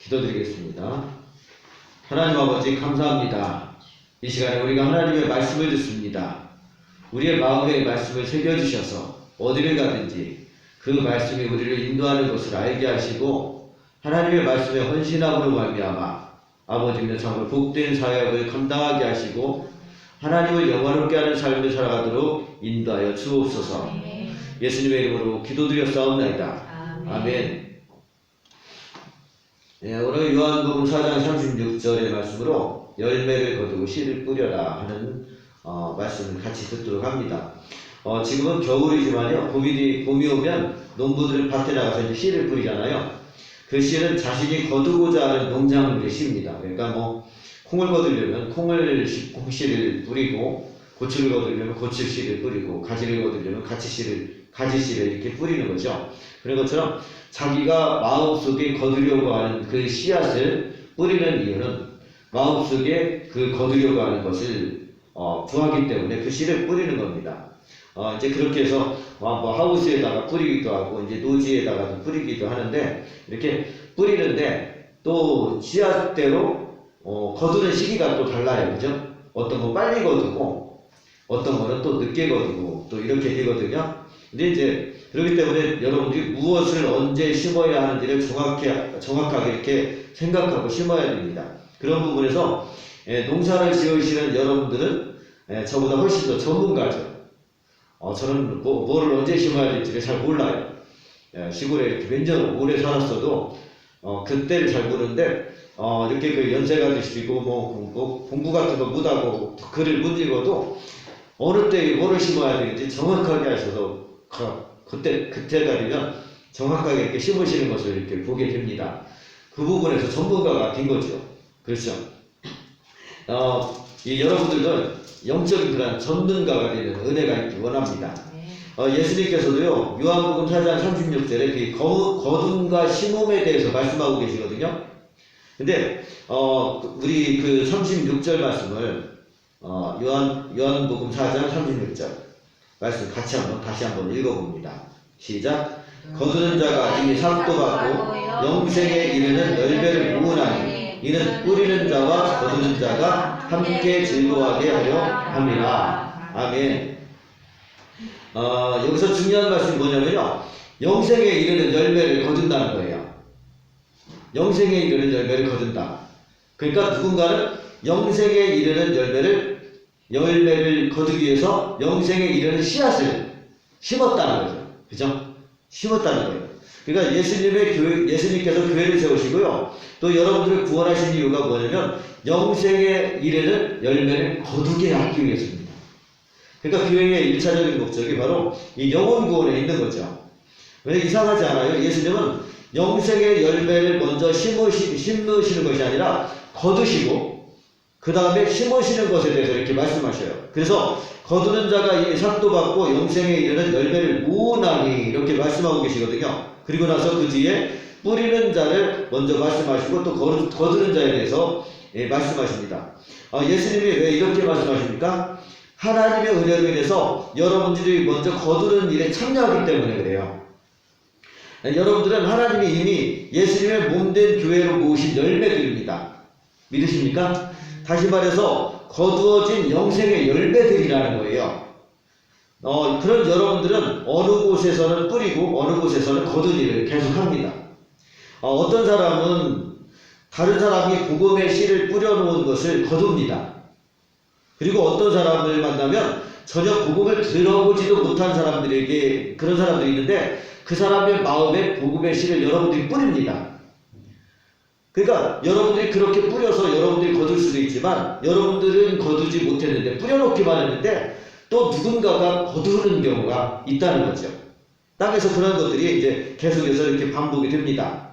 기도드리겠습니다. 하나님 아버지 감사합니다. 이 시간에 우리가 하나님의 말씀을 듣습니다. 우리의 마음에 말씀을 새겨주셔서 어디를 가든지 그 말씀이 우리를 인도하는 것을 알게 하시고 하나님의 말씀에 헌신함으로 말미암아 아버지는 정말 복된 사역을 감당하게 하시고 하나님을 영화롭게 하는 삶을 살아가도록 인도하여 주옵소서. 예수님의 이름으로 기도드렸사옵나이다. 아멘. 오늘 요한복음 4장 36절의 말씀으로 열매를 거두고 씨를 뿌려라 하는 말씀을 같이 듣도록 합니다. 지금은 겨울이지만요, 봄이 오면 농부들은 밭에 나가서 이제 씨를 뿌리잖아요. 그 씨는 자신이 거두고자 하는 농작물의 씨입니다. 그러니까 콩을 거두려면 콩씨를 뿌리고, 고추를 거두려면 고추씨를 뿌리고, 가지를 거두려면 가지씨를 이렇게 뿌리는 거죠. 그런 것처럼 자기가 마음속에 거두려고 하는 그 씨앗을 뿌리는 이유는 마음속에 그 거두려고 하는 것을 구하기 때문에 그 씨를 뿌리는 겁니다. 이제 그렇게 해서 하우스에다가 뿌리기도 하고 이제 노지에다가 뿌리기도 하는데, 이렇게 뿌리는데 또 씨앗대로 거두는 시기가 또 달라요. 그죠? 어떤 건 빨리 거두고 어떤 거는 또 늦게 거두고 또 이렇게 되거든요. 근데 이제 그렇기 때문에 여러분들이 무엇을 언제 심어야 하는지를 정확하게 이렇게 생각하고 심어야 됩니다. 그런 부분에서 농사를 지으시는 여러분들은 저보다 훨씬 더 전문가죠. 저는 뭐를 언제 심어야 될지를 잘 몰라요. 시골에 이렇게 몇 년 오래 살았어도 그때를 잘 모르는데 이렇게 그 연세가 드시고 공부 같은 거 못하고 글을 못 읽어도 어느 때에 뭐를 심어야 되는지 정확하게 하셔서 그때가 되면 정확하게 이렇게 심으시는 것을 이렇게 보게 됩니다. 그 부분에서 전문가가 된 거죠. 그렇죠. 여러분들은 영적인 그런 전문가가 되는 은혜가 있기 원합니다. 예수님께서도요, 요한복음 4장 36절에 그 거둠과 심음에 대해서 말씀하고 계시거든요. 근데 우리 그 36절 말씀을 요한복음 4장 36절 말씀 다시 한번 읽어봅니다. 시작. 거두는 자가 이미 상도 받고 영생에 이르는 열매를 모으나니 이는 뿌리는 자와 거두는 자가 함께 즐거워하게 하려 함이라. 아멘. 여기서 중요한 말씀이 뭐냐면요, 영생에 이르는 열매를 거둔다는 거예요. 영생에 이르는 열매를 거둔다. 그러니까 누군가는 영생에 이르는 열매를 거두기 위해서 영생에 이르는 씨앗을 심었다는 거죠. 그죠? 심었다는 거예요. 그러니까 예수님께서 교회를 세우시고요, 또 여러분들을 구원하신 이유가 뭐냐면 영생에 이르는 열매를 거두게 하기 위해서입니다. 그러니까 교회의 1차적인 목적이 바로 이 영혼 구원에 있는 거죠. 왜 이상하지 않아요? 예수님은 영생의 열매를 먼저 심으시는 것이 아니라 거두시고 그 다음에 심으시는 것에 대해서 이렇게 말씀하셔요. 그래서 거두는 자가 이 삭도 받고 영생에 이르는 열매를 모으나니 이렇게 말씀하고 계시거든요. 그리고 나서 그 뒤에 뿌리는 자를 먼저 말씀하시고 또 거두는 자에 대해서 말씀하십니다. 예수님이 왜 이렇게 말씀하십니까? 하나님의 은혜로 인해서 여러분들이 먼저 거두는 일에 참여하기 때문에 그래요. 여러분들은 하나님이 이미 예수님의 몸된 교회로 모으신 열매들입니다. 믿으십니까? 다시 말해서 거두어진 영생의 열매들이라는 거예요. 그런 여러분들은 어느 곳에서는 뿌리고 어느 곳에서는 거둔 일을 계속합니다. 어떤 사람은 다른 사람이 복음의 씨를 뿌려놓은 것을 거둡니다. 그리고 어떤 사람을 만나면 전혀 복음을 들어보지도 못한 사람들에게 그런 사람들이 있는데 그 사람의 마음에 복음의 씨를 여러분들이 뿌립니다. 그러니까 여러분들이 그렇게 뿌려서 여러분들이 거둘 수도 있지만 여러분들은 거두지 못했는데 뿌려놓기만 했는데 또 누군가가 거두는 경우가 있다는 거죠. 땅에서 그런 것들이 이제 계속해서 이렇게 반복이 됩니다.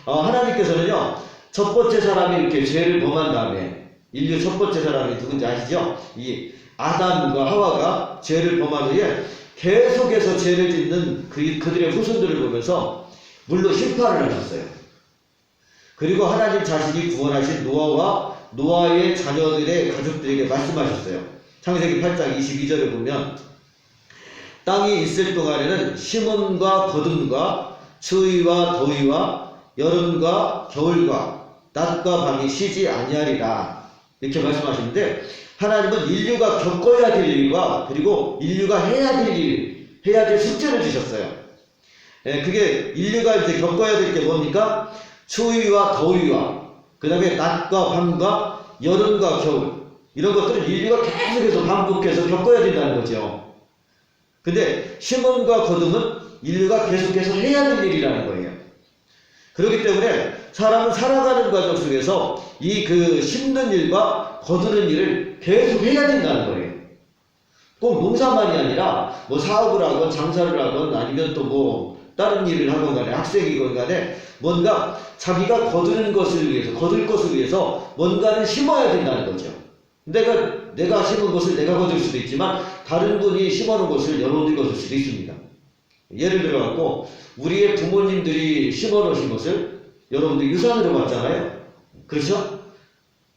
하나님께서는요, 첫 번째 사람이 이렇게 죄를 범한 다음에 인류 첫 번째 사람이 누군지 아시죠? 이 아담과 하와가 죄를 범한 후에 계속해서 죄를 짓는 그들의 후손들을 보면서 물로 심판을 하셨어요. 그리고 하나님 자신이 구원하신 노아의 자녀들의 가족들에게 말씀하셨어요. 창세기 8장 22절을 보면 땅이 있을 동안에는 심음과 거둠과 추위와 더위와 여름과 겨울과 낮과 밤이 쉬지 아니하리라 이렇게 말씀하시는데 하나님은 인류가 겪어야 될 일과 그리고 인류가 해야 될 일, 해야 될 숙제를 주셨어요. 그게 인류가 이제 겪어야 될 게 뭡니까? 추위와 더위와 그 다음에 낮과 밤과 여름과 겨울 이런 것들은 인류가 계속해서 반복해서 겪어야 된다는 거죠. 근데 심음과 거둠은 인류가 계속해서 해야 될 일이라는 거예요. 그렇기 때문에 사람은 살아가는 과정 속에서 이 그 심는 일과 거두는 일을 계속 해야 된다는 거예요. 꼭 농사만이 아니라 뭐 사업을 하건 장사를 하건 아니면 또 뭐 다른 일을 하건 간에 학생이건 간에 뭔가 자기가 거두는 것을 위해서 거둘 것을 위해서 뭔가를 심어야 된다는 거죠. 내가 심은 것을 내가 거둘 수도 있지만 다른 분이 심어놓은 것을 여러분들이 거둘 수도 있습니다. 예를 들어 갖고 우리의 부모님들이 심어놓으신 것을 여러분들이 유산으로 받잖아요. 그렇죠?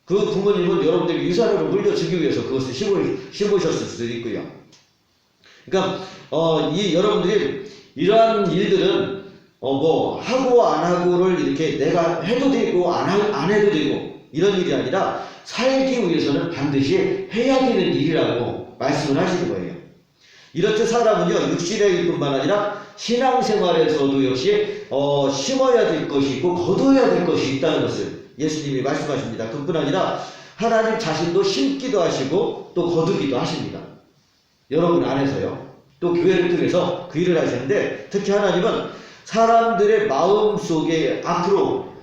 그 부모님은 여러분들이 유산으로 물려주기 위해서 그것을 심으셨을 수도 있고요. 그러니까 이 여러분들이 이러한 일들은 뭐 하고 안 하고를 이렇게 내가 해도 되고 안 해도 되고 이런 일이 아니라 살기 위해서는 반드시 해야 되는 일이라고 말씀을 하시는 거예요. 이렇듯 사람은요 육신의 일뿐만 아니라 신앙생활에서도 역시 심어야 될 것이 있고 거둬야 될 것이 있다는 것을 예수님이 말씀하십니다. 그뿐 아니라 하나님 자신도 심기도 하시고 또 거두기도 하십니다. 여러분 안에서요. 또 교회를 통해서 그 일을 하시는데 특히 하나님은 사람들의 마음속에 앞으로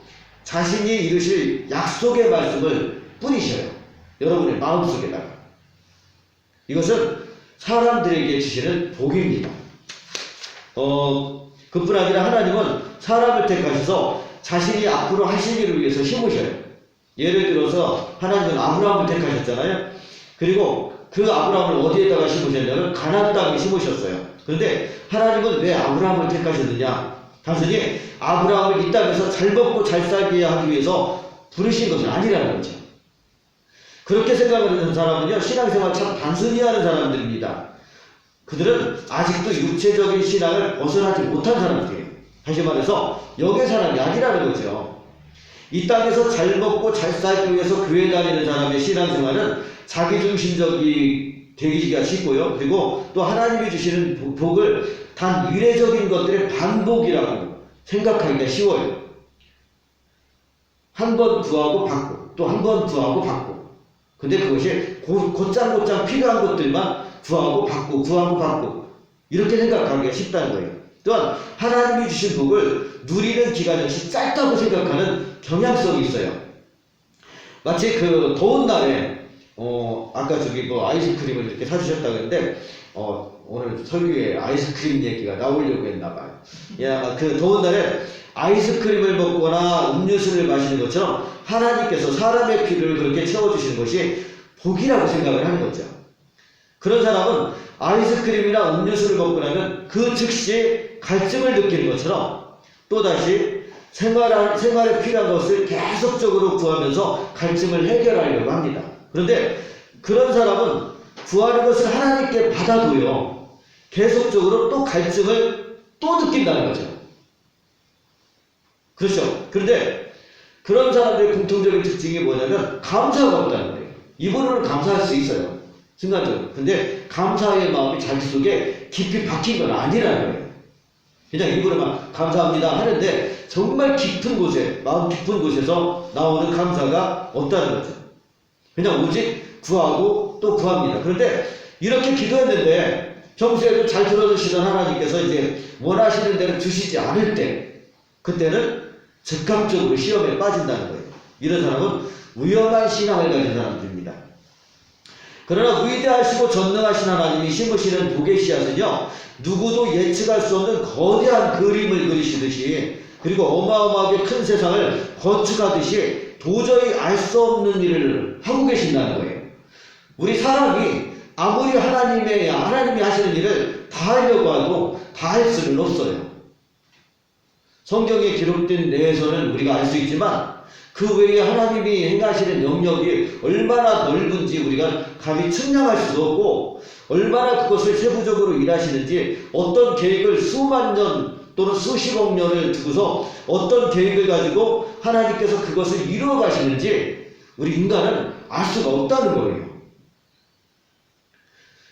자신이 이루실 약속의 말씀을 뿌리셔요. 여러분의 마음속에다가. 이것은 사람들에게 주시는 복입니다. 그뿐 아니라 하나님은 사람을 택하셔서 자신이 앞으로 하실 일을 위해서 심으셔요. 예를 들어서 하나님은 아브라함을 택하셨잖아요. 그리고 그 아브라함을 어디에다가 심으셨냐면 가나안 땅에 심으셨어요. 그런데 하나님은 왜 아브라함을 택하셨느냐? 단순히 아브라함을 이 땅에서 잘 먹고 잘 살게 하기 위해서 부르신 것은 아니라는 거죠. 그렇게 생각을 하는 사람은요 신앙생활 참 단순히 하는 사람들입니다. 그들은 아직도 육체적인 신앙을 벗어나지 못한 사람들이에요. 다시 말해서 영의 사람이 아니라는 거죠. 이 땅에서 잘 먹고 잘 살기 위해서 교회 다니는 사람의 신앙생활은 자기중심적이 되기가 쉽고요. 그리고 또 하나님이 주시는 복을 단 이례적인 것들의 반복이라고 생각하기가 쉬워요. 한 번 구하고 받고 또 한 번 구하고 받고 근데 그것이 곧장 필요한 것들만 구하고 받고 구하고 받고 이렇게 생각하기가 쉽다는 거예요. 또한 하나님이 주신 복을 누리는 기간 역시 짧다고 생각하는 경향성이 있어요. 마치 그 더운 날에 아까 저기 뭐 아이스크림을 이렇게 사주셨다고 했는데 오늘 설교에 아이스크림 얘기가 나오려고 했나봐요. 그 더운 날에 아이스크림을 먹거나 음료수를 마시는 것처럼 하나님께서 사람의 피를 그렇게 채워주시는 것이 복이라고 생각을 하는 거죠. 그런 사람은 아이스크림이나 음료수를 먹고 나면 그 즉시 갈증을 느끼는 것처럼 또다시 생활에 필요한 것을 계속적으로 구하면서 갈증을 해결하려고 합니다. 그런데 그런 사람은 구하는 것을 하나님께 받아도요 계속적으로 또 갈증을 또 느낀다는 거죠. 그렇죠. 그런데 그런 사람들의 공통적인 특징이 뭐냐면 감사가 없다는 거예요. 입으로는 감사할 수 있어요. 순간적으로. 근데 감사의 마음이 자기 속에 깊이 박힌 건 아니라는 거예요. 그냥 입으로만 감사합니다 하는데 정말 깊은 곳에 마음 깊은 곳에서 나오는 감사가 없다는 거죠. 그냥 오직 구하고 또 구합니다. 그런데 이렇게 기도했는데 평소에도 잘 들어주시던 하나님께서 이제 원하시는 대로 주시지 않을 때 그때는 즉각적으로 시험에 빠진다는 거예요. 이런 사람은 위험한 신앙을 가진 사람들입니다. 그러나 위대하시고 전능하신 하나님이 심으시는 복의 씨앗은요 누구도 예측할 수 없는 거대한 그림을 그리시듯이 그리고 어마어마하게 큰 세상을 건축하듯이 도저히 알 수 없는 일을 하고 계신다는 거예요. 우리 사람이 아무리 하나님이 하시는 일을 다 하려고 하고 다 할 수는 없어요. 성경에 기록된 내에서는 우리가 알 수 있지만 그 외에 하나님이 행하시는 영역이 얼마나 넓은지 우리가 감히 측량할 수도 없고 얼마나 그것을 세부적으로 일하시는지 어떤 계획을 수만 년 또는 수십억 년을 두고서 어떤 계획을 가지고 하나님께서 그것을 이루어 가시는지 우리 인간은 알 수가 없다는 거예요.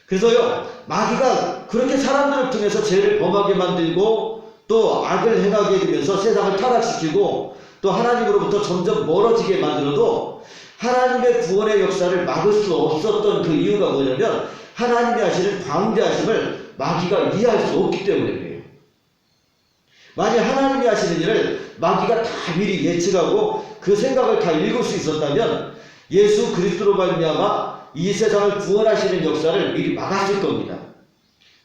그래서요, 마귀가 그렇게 사람들을 통해서 죄를 범하게 만들고 또 악을 행하게 되면서 세상을 타락시키고 또 하나님으로부터 점점 멀어지게 만들어도 하나님의 구원의 역사를 막을 수 없었던 그 이유가 뭐냐면 하나님이 하시는 광대하심을 마귀가 이해할 수 없기 때문에 그래요. 만약 하나님이 하시는 일을 마귀가 다 미리 예측하고 그 생각을 다 읽을 수 있었다면 예수 그리스도로 말미암아 이 세상을 구원하시는 역사를 미리 막았을 겁니다.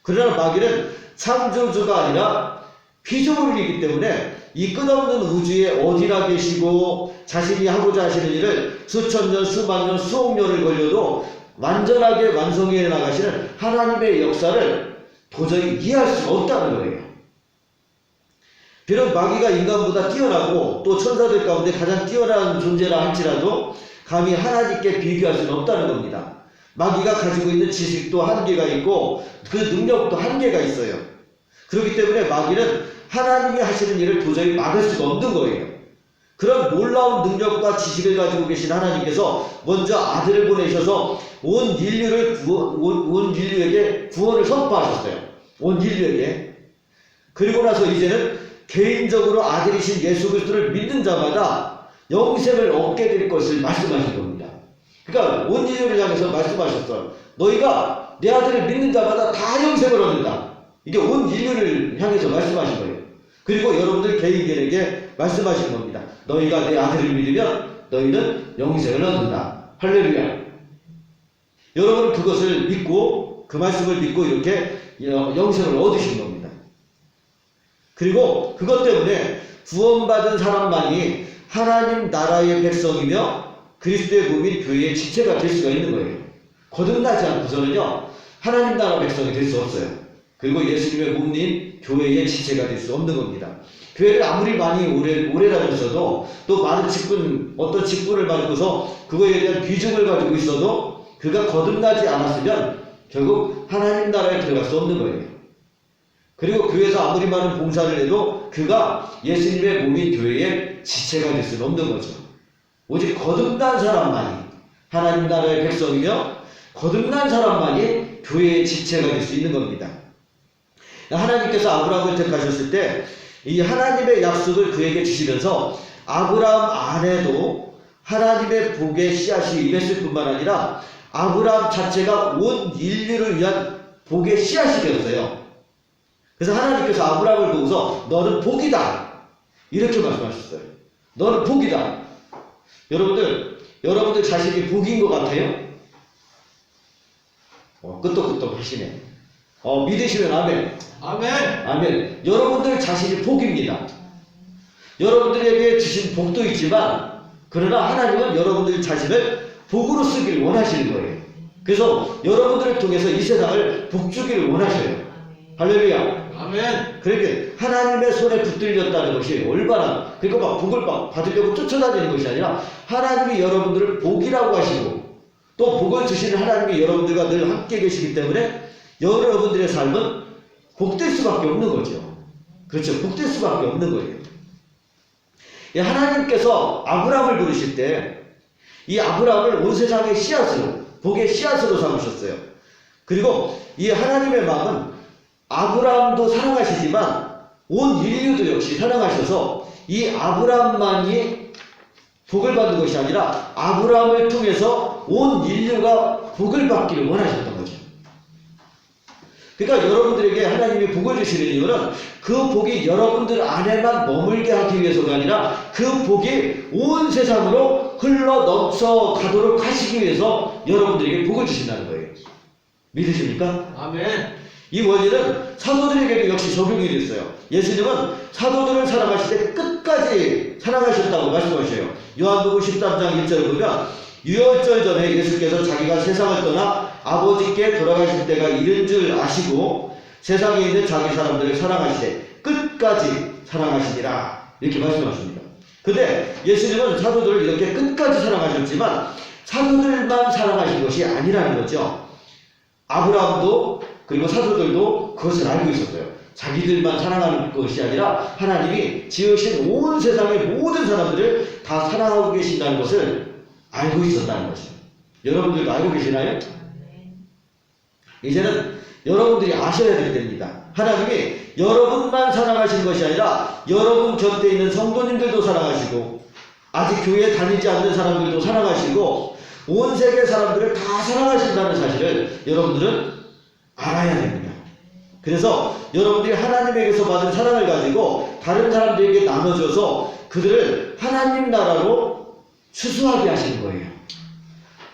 그러나 마귀는 창조주가 아니라 피조물이기 때문에 이 끝없는 우주에 어디나 계시고 자신이 하고자 하시는 일을 수천 년, 수만 년, 수억 년을 걸려도 완전하게 완성해 나가시는 하나님의 역사를 도저히 이해할 수가 없다는 거예요. 비록 마귀가 인간보다 뛰어나고 또 천사들 가운데 가장 뛰어난 존재라 할지라도 감히 하나님께 비교할 수는 없다는 겁니다. 마귀가 가지고 있는 지식도 한계가 있고 그 능력도 한계가 있어요. 그렇기 때문에 마귀는 하나님이 하시는 일을 도저히 막을 수가 없는 거예요. 그런 놀라운 능력과 지식을 가지고 계신 하나님께서 먼저 아들을 보내셔서 온 인류에게 구원을 선포하셨어요. 온 인류에게. 그리고 나서 이제는 개인적으로 아들이신 예수 그리스도를 믿는 자마다 영생을 얻게 될 것을 말씀하신 겁니다. 그러니까 온 인류를 향해서 말씀하셨어요. 너희가 내 아들을 믿는 자마다 다 영생을 얻는다. 이게 온 인류를 향해서 말씀하신 거예요. 그리고 여러분들 개인에게 말씀하신 겁니다. 너희가 내 아들을 믿으면 너희는 영생을 얻는다. 할렐루야. 여러분은 그것을 믿고 그 말씀을 믿고 이렇게 영생을 얻으신 겁니다. 그리고 그것 때문에 구원받은 사람만이 하나님 나라의 백성이며 그리스도의 몸인 교회의 지체가 될 수가 있는 거예요. 거듭나지 않고서는요 하나님 나라 백성이 될 수 없어요. 그리고 예수님의 몸인 교회의 지체가 될 수 없는 겁니다. 교회를 아무리 많이 오래 다녔어도 또 많은 직분, 어떤 직분을 받고서 그거에 대한 비중을 가지고 있어도 그가 거듭나지 않았으면 결국 하나님 나라에 들어갈 수 없는 거예요. 그리고 교회에서 아무리 많은 봉사를 해도 그가 예수님의 몸인 교회의 지체가 될 수는 없는 거죠. 오직 거듭난 사람만이 하나님 나라의 백성이며 거듭난 사람만이 교회의 지체가 될 수 있는 겁니다. 하나님께서 아브라함을 택하셨을 때 이 하나님의 약속을 그에게 주시면서 아브라함 안에도 하나님의 복의 씨앗이 임했을 뿐만 아니라 아브라함 자체가 온 인류를 위한 복의 씨앗이 되었어요. 그래서 하나님께서 아브라함을 보고서 너는 복이다 이렇게 말씀하셨어요. 너는 복이다. 여러분들 자신이 복인 것 같아요? 끄떡끄떡 하시네. 믿으시면 아멘. 아멘. 아멘. 여러분들 자신이 복입니다. 여러분들에게 주신 복도 있지만 그러나 하나님은 여러분들 자신을 복으로 쓰기를 원하시는 거예요. 그래서 여러분들을 통해서 이 세상을 복 주기를 원하셔요. 할렐루야. 아멘. 그러니까 하나님의 손에 붙들렸다는 것이 올바른, 그러니까 막 복을 받으려고 쫓아다니는 것이 아니라 하나님이 여러분들을 복이라고 하시고 또 복을 주시는 하나님이 여러분들과 늘 함께 계시기 때문에 여러분들의 삶은 복될 수밖에 없는 거죠. 그렇죠. 복될 수밖에 없는 거예요. 하나님께서 아브라함을 부르실 때 이 아브라함을 온 세상의 씨앗으로, 복의 씨앗으로 삼으셨어요. 그리고 이 하나님의 마음은 아브라함도 사랑하시지만 온 인류도 역시 사랑하셔서 이 아브라함만이 복을 받는 것이 아니라 아브라함을 통해서 온 인류가 복을 받기를 원하셨던 거죠. 그러니까 여러분들에게 하나님이 복을 주시는 이유는 그 복이 여러분들 안에만 머물게 하기 위해서가 아니라 그 복이 온 세상으로 흘러 넘쳐 가도록 하시기 위해서 여러분들에게 복을 주신다는 거예요. 믿으십니까? 아멘. 이 원리는 사도들에게도 역시 적용이 됐어요. 예수님은 사도들을 사랑하실 때 끝까지 사랑하셨다고 말씀하셔요. 요한복음 13장 1절을 보면 유월절 전에 예수께서 자기가 세상을 떠나 아버지께 돌아가실 때가 이른 줄 아시고 세상에 있는 자기 사람들을 사랑하시되 끝까지 사랑하시니라 이렇게 말씀하십니다. 근데 예수님은 사도들을 이렇게 끝까지 사랑하셨지만 사도들만 사랑하신 것이 아니라는 거죠. 아브라함도 그리고 사도들도 그것을 알고 있었어요. 자기들만 사랑하는 것이 아니라 하나님이 지으신 온 세상의 모든 사람들을 다 사랑하고 계신다는 것을 알고 있었다는 것이죠. 여러분들도 알고 계시나요? 이제는 여러분들이 아셔야 될 때입니다. 하나님이 여러분만 사랑하시는 것이 아니라 여러분 곁에 있는 성도님들도 사랑하시고 아직 교회에 다니지 않는 사람들도 사랑하시고 온 세계 사람들을 다 사랑하신다는 사실을 여러분들은 알아야 됩니다. 그래서 여러분들이 하나님에게서 받은 사랑을 가지고 다른 사람들에게 나눠줘서 그들을 하나님 나라로 추수하게 하시는 거예요.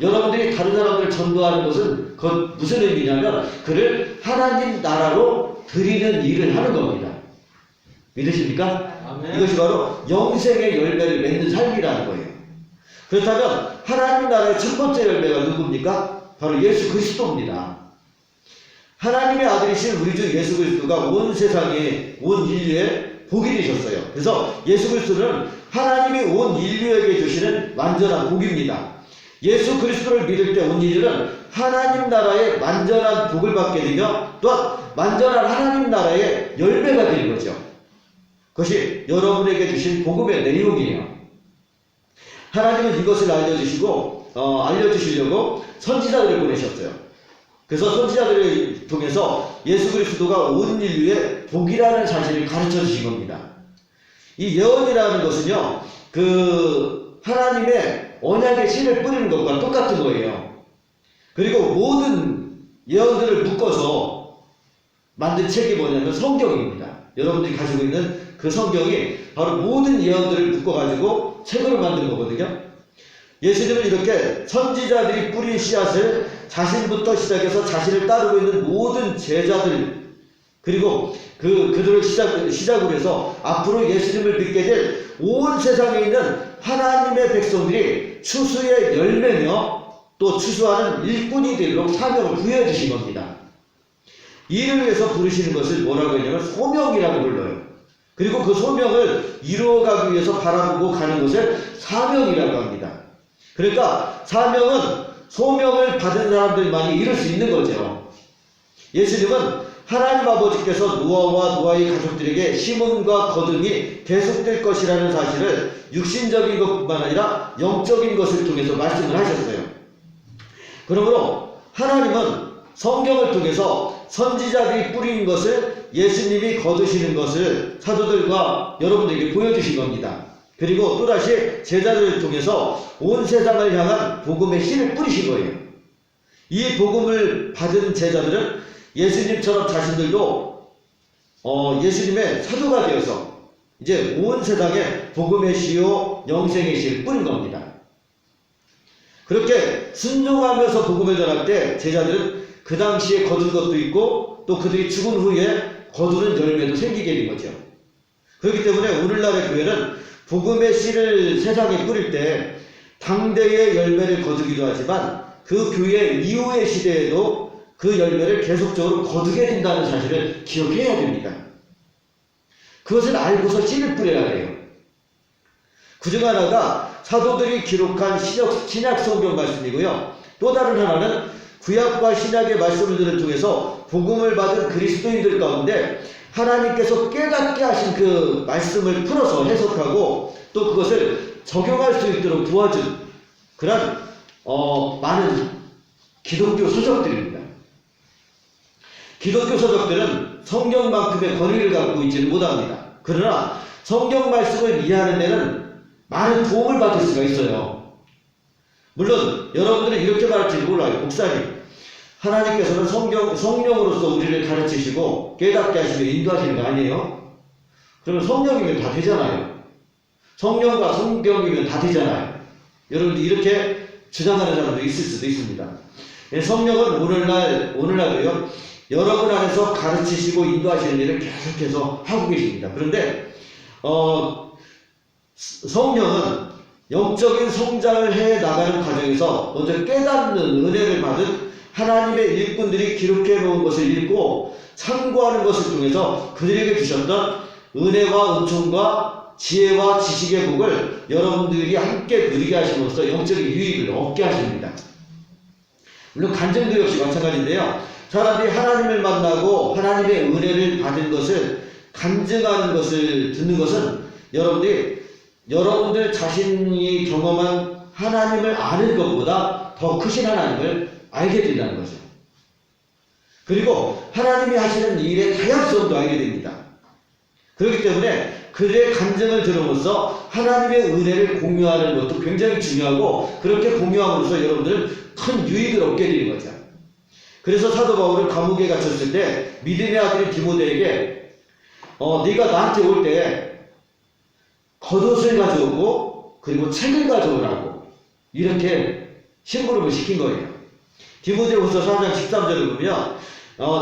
여러분들이 다른 사람들을 전도하는 것은 무슨 의미냐면 그를 하나님 나라로 드리는 일을 하는 겁니다. 믿으십니까? 아멘. 이것이 바로 영생의 열매를 맺는 삶이라는 거예요. 그렇다면 하나님 나라의 첫 번째 열매가 누굽니까? 바로 예수 그리스도입니다. 하나님의 아들이신 우리 주 예수 그리스도가 온 세상에, 온 인류에 복이 되셨어요. 그래서 예수 그리스도는 하나님이 온 인류에게 주시는 완전한 복입니다. 예수 그리스도를 믿을 때 온 인류는 하나님 나라의 완전한 복을 받게 되며 또한 완전한 하나님 나라의 열매가 되는 거죠. 그것이 여러분에게 주신 복음의 내용이에요. 하나님은 이것을 알려주시려고 선지자들을 보내셨어요. 그래서 선지자들을 통해서 예수 그리스도가 온 인류의 복이라는 사실을 가르쳐 주신 겁니다. 이 예언이라는 것은요, 하나님의 언약의 씨를 뿌리는 것과 똑같은 거예요. 그리고 모든 예언들을 묶어서 만든 책이 뭐냐면 성경입니다. 여러분들이 가지고 있는 그 성경이 바로 모든 예언들을 묶어가지고 책으로 만든 거거든요. 예수님은 이렇게 선지자들이 뿌린 씨앗을 자신부터 시작해서 자신을 따르고 있는 모든 제자들, 그리고 그들을 시작으로 해서 앞으로 예수님을 믿게 될 온 세상에 있는 하나님의 백성들이 추수의 열매며 또 추수하는 일꾼이 되도록 사명을 부여해 주신 겁니다. 이를 위해서 부르시는 것을 뭐라고 했냐면 소명이라고 불러요. 그리고 그 소명을 이루어가기 위해서 바라보고 가는 것을 사명이라고 합니다. 그러니까 사명은 소명을 받은 사람들만이 이룰 수 있는 거죠. 예수님은 하나님 아버지께서 노아와 노아의 가족들에게 심음과 거듭이 계속될 것이라는 사실을 육신적인 것뿐만 아니라 영적인 것을 통해서 말씀을 하셨어요. 그러므로 하나님은 성경을 통해서 선지자들이 뿌린 것을 예수님이 거두시는 것을 사도들과 여러분들에게 보여주신 겁니다. 그리고 또다시 제자들을 통해서 온 세상을 향한 복음의 씨를 뿌리신 거예요. 이 복음을 받은 제자들은 예수님처럼 자신들도 예수님의 사도가 되어서 이제 온 세상에 복음의 씨요 영생의 씨를 뿌린 겁니다. 그렇게 순종하면서 복음을 전할 때 제자들은 그 당시에 거둔 것도 있고 또 그들이 죽은 후에 거두는 열매도 생기게 된 거죠. 그렇기 때문에 오늘날의 교회는 복음의 씨를 세상에 뿌릴 때 당대의 열매를 거두기도 하지만 그 교회 이후의 시대에도 그 열매를 계속적으로 거두게 된다는 사실을 기억해야 됩니다. 그것을 알고서 씨를 뿌려야 돼요. 그중 하나가 사도들이 기록한 신약 성경 말씀이고요. 또 다른 하나는 구약과 신약의 말씀들을 통해서 복음을 받은 그리스도인들 가운데 하나님께서 깨닫게 하신 그 말씀을 풀어서 해석하고 또 그것을 적용할 수 있도록 도와준 그런 많은 기독교 서적들입니다. 기독교 서적들은 성경만큼의 권위를 갖고 있지는 못합니다. 그러나 성경 말씀을 이해하는 데는 많은 도움을 받을 수가 있어요. 물론 여러분들은 이렇게 말할지 몰라요. 목사님, 하나님께서는 성령으로서 우리를 가르치시고 깨닫게 하시며 인도하시는 거 아니에요? 그러면 성령이면 다 되잖아요. 성령과 성경이면 다 되잖아요. 여러분들 이렇게 주장하는 사람도 있을 수도 있습니다. 성령은 오늘날도요 여러분 안에서 가르치시고 인도하시는 일을 계속해서 하고 계십니다. 그런데 성령은 영적인 성장을 해 나가는 과정에서 먼저 깨닫는 은혜를 받은 하나님의 일꾼들이 기록해 놓은 것을 읽고 참고하는 것을 통해서 그들에게 주셨던 은혜와 은총과 지혜와 지식의 복을 여러분들이 함께 누리게 하심으로써 영적인 유익을 얻게 하십니다. 물론 간증도 역시 마찬가지인데요. 사람들이 하나님을 만나고 하나님의 은혜를 받은 것을 간증하는 것을 듣는 것은 여러분들 자신이 경험한 하나님을 아는 것보다 더 크신 하나님을 알게 된다는 거죠. 그리고 하나님이 하시는 일의 다양성도 알게 됩니다. 그렇기 때문에 그들의 간증을 들음으로써 하나님의 은혜를 공유하는 것도 굉장히 중요하고, 그렇게 공유함으로써 여러분들은 큰 유익을 얻게 되는 거죠. 그래서 사도 바울은 감옥에 갇혔을 때 믿음의 아들인 디모데에게 네가 나한테 올 때 겉옷을 가져오고 그리고 책을 가져오라고 이렇게 심부름을 시킨 거예요. 디모데후서 4장 13절을 보면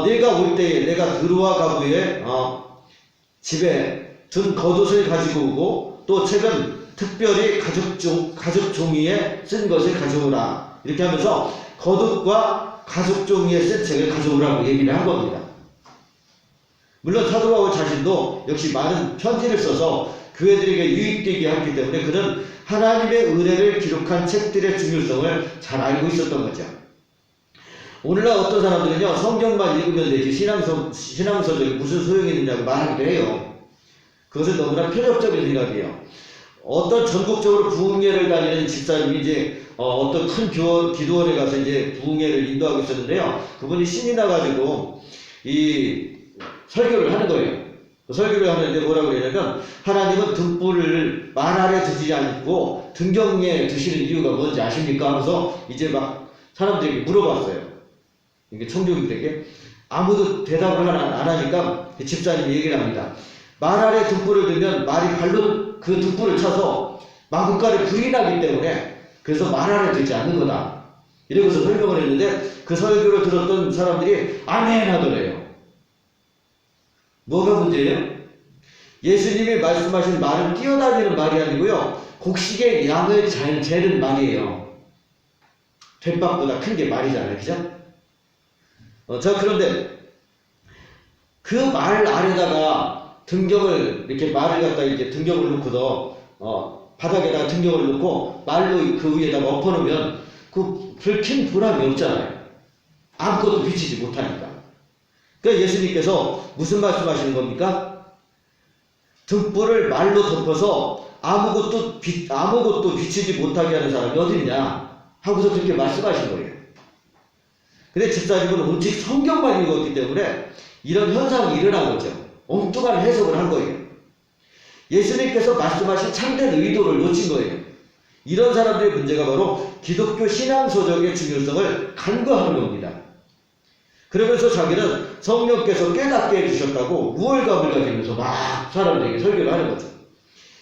네가 올 때에 내가 드로아 가부에 집에 든 겉옷을 가지고 오고 또 책은 특별히 가죽 종이에 쓴 것을 가져오라, 이렇게 하면서 겉옷과 가죽 종이에 쓴 책을 가져오라고 얘기를 한 겁니다. 물론 사도 바울 자신도 역시 많은 편지를 써서 교회들에게 유익되게 했기 때문에 그는 하나님의 은혜를 기록한 책들의 중요성을 잘 알고 있었던 거죠. 오늘날 어떤 사람들은요, 성경만 읽으면 되지 신앙서적이 무슨 소용이 있느냐고 말하기도 해요. 그것은 너무나 편협적인 생각이에요. 어떤 전국적으로 부흥회를 다니는 집사님이 이제 어떤 큰 기도원에 가서 이제 부흥회를 인도하고 있었는데요, 그분이 신이 나가지고 이 설교를 하는 거예요. 설교를 하는데 뭐라고 그러냐면, 하나님은 등불을 말 아래 두지 않고 등경에 두시는 이유가 뭔지 아십니까? 하면서 이제 막 사람들에게 물어봤어요. 이게 청중들에게. 아무도 대답을 안 하니까 집사님이 얘기를 합니다. 말 아래 등불을 두면 말이 발로 그 등불을 차서 마구간에 불이 나기 때문에 그래서 말 아래 두지 않는 거다, 이러고서 설명을 했는데 그 설교를 들었던 사람들이 아멘 하더래요. 뭐가 문제예요? 예수님이 말씀하신 말은 뛰어다니는 말이 아니고요, 곡식의 양을 재는 말이에요. 된밥보다 큰 게 말이잖아요, 그죠? 자, 그런데 그 말 아래다가 등경을, 이렇게 말을 갖다 이렇게 등경을 놓고서 바닥에다가 등경을 놓고 말로 그 위에다가 엎어놓으면 그 불킨 보람이 없잖아요. 아무것도 비치지 못하니까. 그러니까 예수님께서 무슨 말씀하시는 겁니까? 등불을 말로 덮어서 아무것도 비치지 못하게 하는 사람이 어디 있냐 하고서 그렇게 말씀하신 거예요. 근데 집사님은 오직 성경만 읽었기 때문에 이런 현상이 일어난 거죠. 엉뚱한 해석을 한 거예요. 예수님께서 말씀하신 참된 의도를 놓친 거예요. 이런 사람들의 문제가 바로 기독교 신앙서적의 중요성을 간과하는 겁니다. 그러면서 자기는 성령께서 깨닫게 해주셨다고 우월감을 가지면서 막 사람들에게 설교를 하는 거죠.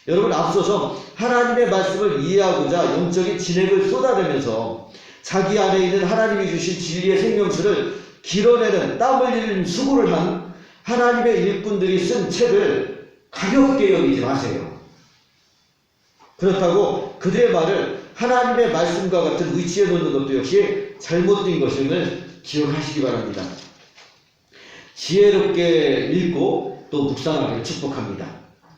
여러분, 앞서서 하나님의 말씀을 이해하고자 영적인 진액을 쏟아내면서 자기 안에 있는 하나님이 주신 진리의 생명수를 길어내는 땀 흘리는 수고를 한 하나님의 일꾼들이 쓴 책을 가볍게 여기지 마세요. 그렇다고 그들의 말을 하나님의 말씀과 같은 위치에 놓는 것도 역시 잘못된 것임을 기억하시기 바랍니다. 지혜롭게 읽고 또 묵상하기를 축복합니다.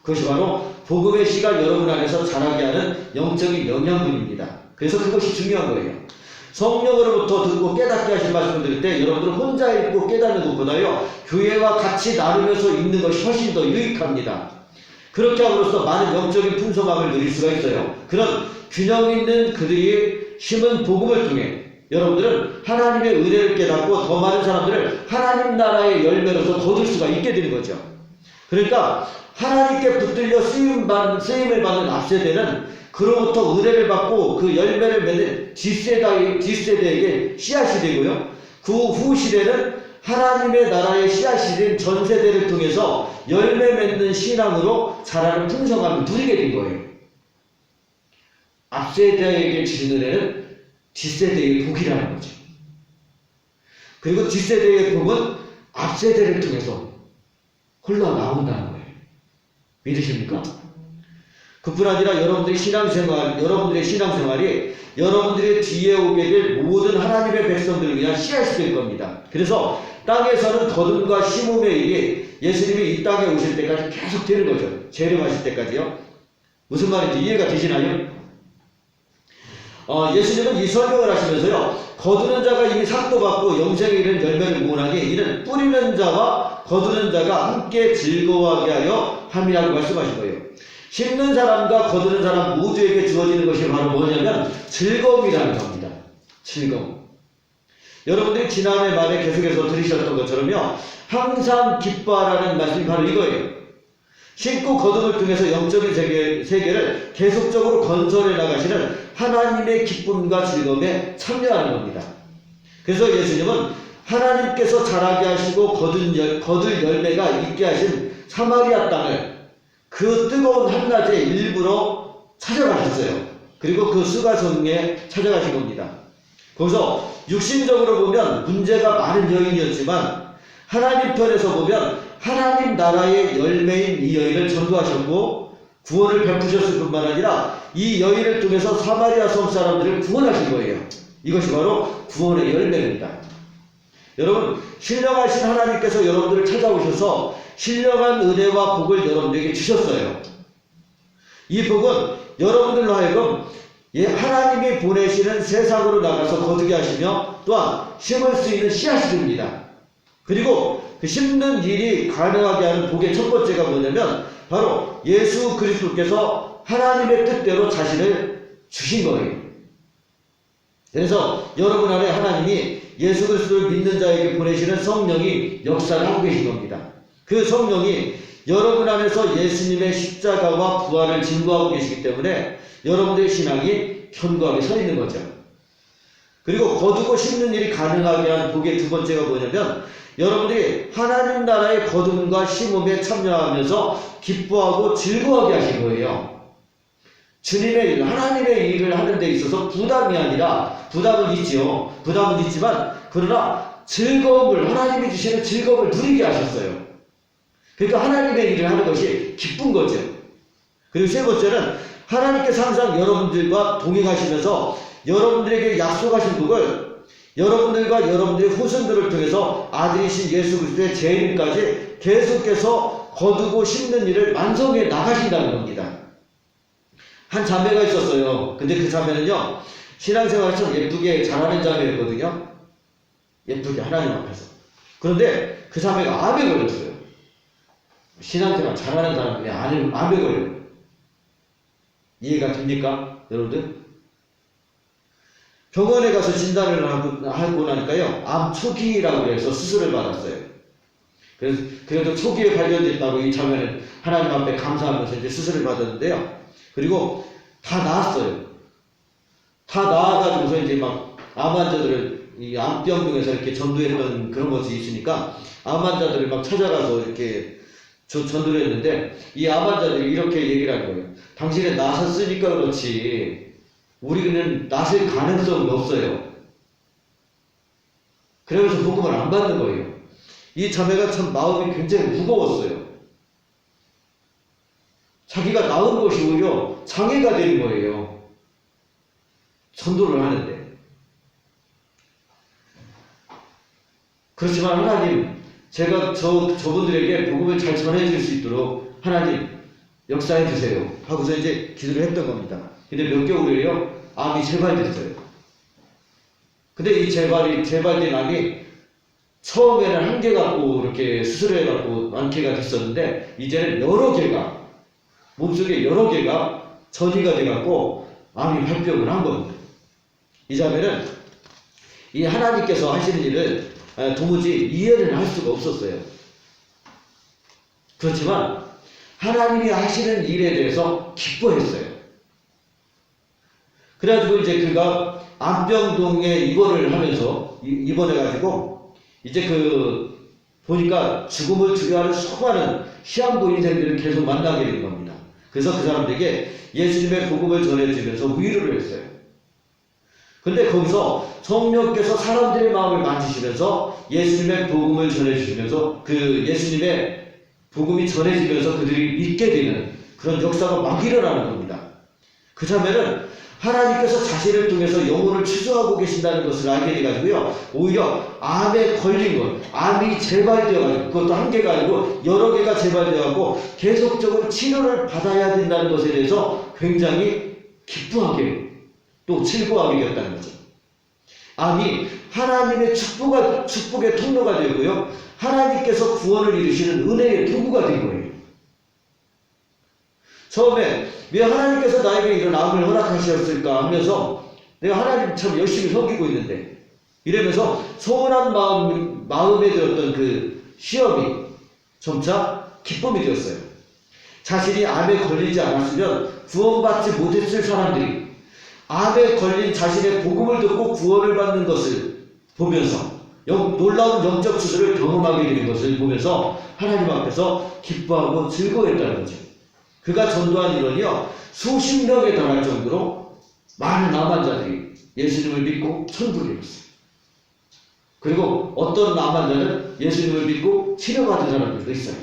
그것이 바로 복음의 씨가 여러분 안에서 자라게 하는 영적인 영양분입니다. 그래서 그것이 중요한 거예요. 성령으로부터 듣고 깨닫게 하신 말씀을 들을 때 여러분들은 혼자 읽고 깨닫는 것보다요, 교회와 같이 나누면서 읽는 것이 훨씬 더 유익합니다. 그렇게 함으로써 많은 영적인 풍성함을 누릴 수가 있어요. 그런 균형 있는 그들이 심은 복음을 통해 여러분들은 하나님의 은혜를 깨닫고 더 많은 사람들을 하나님 나라의 열매로서 거둘 수가 있게 되는 거죠. 그러니까 하나님께 붙들려 쓰임을 받는 앞세대는 그로부터 은혜를 받고 그 열매를 맺는 뒷세대에게 씨앗이 되고요, 그 후 시대는 하나님의 나라의 씨앗이 된 전 세대를 통해서 열매 맺는 신앙으로 자라는 풍성함을 누리게 된 거예요. 앞세대에게 주신 은혜는 뒷세대의 복이라는 거죠. 그리고 뒷세대의 복은 앞세대를 통해서 흘러나온다는 거예요. 믿으십니까? 그뿐 아니라 여러분들의 신앙생활이 여러분들의 뒤에 오게 될 모든 하나님의 백성들을 위한 씨앗이 될 겁니다. 그래서 땅에서는 거듭과 심음의 일이 예수님이 이 땅에 오실 때까지 계속 되는 거죠. 재림하실 때까지요. 무슨 말인지 이해가 되시나요? 예수님은 이 설명을 하시면서요, 거두는 자가 이미 삭도 받고 영생에 이르는 열매를 무원하니 이는 뿌리는 자와 거두는 자가 함께 즐거워하게 하여 함이라고 말씀하신 거예요. 심는 사람과 거두는 사람 모두에게 주어지는 것이 바로 뭐냐면 즐거움이라는 겁니다. 즐거움. 여러분들이 지난해 말에 계속해서 들으셨던 것처럼요, 항상 기뻐하라는 말씀이 바로 이거예요. 심고 거둠을 통해서 영적인 세계를 계속적으로 건설해 나가시는 하나님의 기쁨과 즐거움에 참여하는 겁니다. 그래서 예수님은 하나님께서 자라게 하시고 거둘 열매가 있게 하신 사마리아 땅을 그 뜨거운 한낮에 일부러 찾아가셨어요. 그리고 그 수가성에 찾아가신 겁니다. 거기서 육신적으로 보면 문제가 많은 여인이었지만 하나님 편에서 보면 하나님 나라의 열매인 이 여인을 전도하셨고 구원을 베푸셨을 뿐만 아니라 이 여인을 통해서 사마리아 성 사람들을 구원하신 거예요. 이것이 바로 구원의 열매입니다. 여러분, 신령하신 하나님께서 여러분들을 찾아오셔서 신령한 은혜와 복을 여러분들에게 주셨어요. 이 복은 여러분들로 하여금 하나님이 보내시는 세상으로 나가서 거두게 하시며 또한 심을 수 있는 씨앗입니다. 그리고 그 심는 일이 가능하게 하는 복의 첫 번째가 뭐냐면 바로 예수 그리스도께서 하나님의 뜻대로 자신을 주신 거예요. 그래서 여러분 안에 하나님이 예수 그리스도를 믿는 자에게 보내시는 성령이 역사를 하고 계신 겁니다. 그 성령이 여러분 안에서 예수님의 십자가와 부활을 증거하고 계시기 때문에 여러분들의 신앙이 견고하게 서 있는 거죠. 그리고 거두고 심는 일이 가능하게 한 복의 두 번째가 뭐냐면 여러분들이 하나님 나라의 거둠과 심음에 참여하면서 기뻐하고 즐거워하게 하신 거예요. 주님의 일, 하나님의 일을 하는 데 있어서 부담이 아니라, 부담은 있지요. 부담은 있지만 그러나 즐거움을, 하나님이 주시는 즐거움을 누리게 하셨어요. 그러니까 하나님의 일을 하는 것이 기쁜 거죠. 그리고 세 번째는 하나님께서 항상 여러분들과 동행하시면서 여러분들에게 약속하신 복을 여러분들과 여러분들의 후손들을 통해서 아들이신 예수 그리스도의 재림까지 계속해서 거두고 심는 일을 완성해 나가신다는 겁니다. 한 자매가 있었어요. 근데 그 자매는요, 신앙생활을 참 예쁘게 잘하는 자매였거든요. 예쁘게 하나님 앞에서. 그런데 그 자매가 암에 걸렸어요. 신앙생활 잘하는 사람들이 암에 걸려요. 이해가 됩니까? 여러분들? 병원에 가서 진단을 하고 나니까요, 암 초기라고 해서 수술을 받았어요. 그래도 초기에 발견됐다고 이 자매는 하나님 앞에 감사하면서 이제 수술을 받았는데요. 그리고 다 나았어요. 다 나아가지고서 이제 막 암 환자들을 이 암병동에서 이렇게 전도했던 그런 것이 있으니까 암 환자들을 막 찾아가서 이렇게 전도를 했는데 이 암 환자들이 이렇게 얘기를 하는 거예요. 당신은 나섰으니까 그렇지 우리는 나설 가능성이 없어요. 그러면서 복음을 안 받는 거예요. 이 자매가 참 마음이 굉장히 무거웠어요. 자기가 나은 것이 오히려 장애가 되는 거예요. 전도를 하는데. 그렇지만 하나님, 제가 저분들에게 복음을 잘 전해줄 수 있도록 하나님 역사해 주세요 하고서 이제 기도를 했던 겁니다. 근데 몇 개월이에요? 암이 재발됐어요. 근데 이 재발된 암이 처음에는 한 개 갖고 이렇게 수술해갖고 완쾌가 됐었는데 이제는 여러 개가 몸속에 여러 개가 전이가 돼갖고 암이 발병을 한 겁니다. 이 자매는 이 하나님께서 하시는 일을 도무지 이해를 할 수가 없었어요. 그렇지만 하나님이 하시는 일에 대해서 기뻐했어요. 그래가지고 이제 그가 암병동에 입원해가지고 이제 보니까 죽음을 두려워하는 수많은 시한부 인생들을 계속 만나게 된 겁니다. 그래서 그 사람들에게 예수님의 복음을 전해주면서 위로를 했어요. 근데 거기서 성령께서 사람들의 마음을 만지시면서 예수님의 복음을 전해주시면서 그 예수님의 복음이 전해지면서 그들이 믿게 되는 그런 역사가 막 일어나는 겁니다. 그 자매는 하나님께서 자신을 통해서 영혼을 추수하고 계신다는 것을 알게 돼가지고요, 오히려 암에 걸린 것, 암이 재발되어가지고, 그것도 한 개가 아니고 여러 개가 재발되어가지고 계속적으로 치료를 받아야 된다는 것에 대해서 굉장히 기뻐하게 또 즐거움이 되었다는 거죠. 암이 하나님의 축복의 통로가 되고요. 하나님께서 구원을 이루시는 은혜의 도구가 된 거예요. 처음에 왜 하나님께서 나에게 이런 암을 허락하셨을까 하면서 내가 하나님 참 열심히 섬기고 있는데 이러면서 서운한 마음에 들었던 그 시험이 점차 기쁨이 되었어요. 자신이 암에 걸리지 않았으면 구원받지 못했을 사람들이 암에 걸린 자신의 복음을 듣고 구원을 받는 것을 보면서 놀라운 영적 주소를 경험하게 되는 것을 보면서 하나님 앞에서 기뻐하고 즐거워했다는 거죠. 그가 전도한 인원이요 수십 명에 달할 정도로 많은 암 환자들이 예수님을 믿고 천국에 갔어요. 그리고 어떤 암 환자는 예수님을 믿고 치료받은 사람들도 있어요.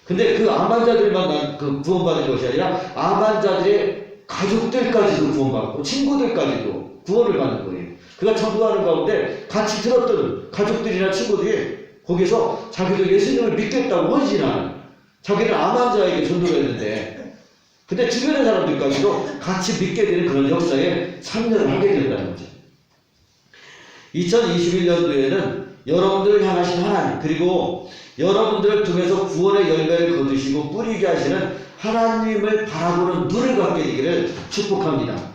근데 그 암 환자들만 구원받은 것이 아니라 암 환자들의 가족들까지도 구원받고 친구들까지도 구원을 받는 거예요. 그가 전도하는 가운데 같이 들었던 가족들이나 친구들이 거기서 자기도 예수님을 믿겠다고 헌신하는 자기는 암 환자에게 전도를 했는데 근데 주변의 사람들까지도 같이 믿게 되는 그런 역사에 참여를 하게 된다는 거죠. 2021년도에는 여러분들을 향하신 하나님 그리고 여러분들을 통해서 구원의 열매를 거두시고 뿌리게 하시는 하나님을 바라보는 눈을 갖게 되기를 축복합니다.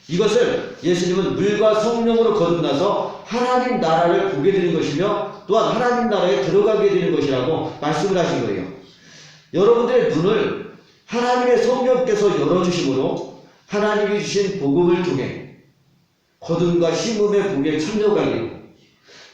이것을 예수님은 물과 성령으로 거듭나서 하나님 나라를 보게 되는 것이며 또한 하나님 나라에 들어가게 되는 것이라고 말씀을 하신 거예요. 여러분들의 눈을 하나님의 성령께서 열어주심으로 하나님이 주신 복음을 통해 거듭과 심음의 복에 참여하게 되고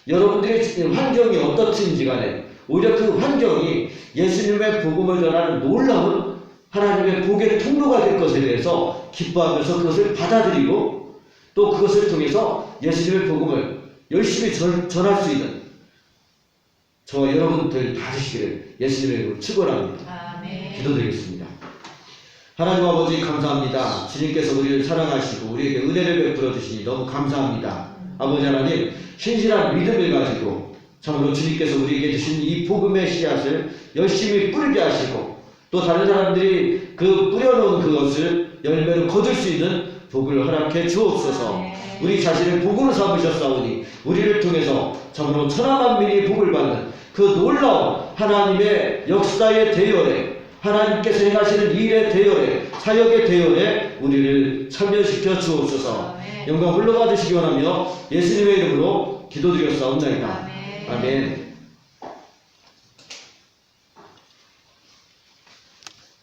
여러분들의 지금 환경이 어떻든지 간에 오히려 그 환경이 예수님의 복음을 전하는 놀라운 하나님의 복의 통로가 될 것에 대해서 기뻐하면서 그것을 받아들이고 또 그것을 통해서 예수님의 복음을 열심히 전할 수 있는 저와 여러분들 다 되시기를 예수님의 이름으로 축원합니다. 기도드리겠습니다. 하나님 아버지 감사합니다. 주님께서 우리를 사랑하시고 우리에게 은혜를 베풀어 주시니 너무 감사합니다. 아버지 하나님 신실한 믿음을 가지고 참으로 주님께서 우리에게 주신 이 복음의 씨앗을 열심히 뿌리게 하시고 또 다른 사람들이 그 뿌려놓은 그것을 열매를 거둘 수 있는 복을 허락해 주옵소서. 우리 자신을 복으로 삼으셨사오니 우리를 통해서 참으로 천하만민이 복을 받는 그 놀라운 하나님의 역사의 대열에 하나님께서 행하시는 일의 대열에 사역의 대열에 우리를 참여시켜 주옵소서. 영광 흘러받으시기 원하며 예수님의 이름으로 기도드렸사옵나이다. 아멘.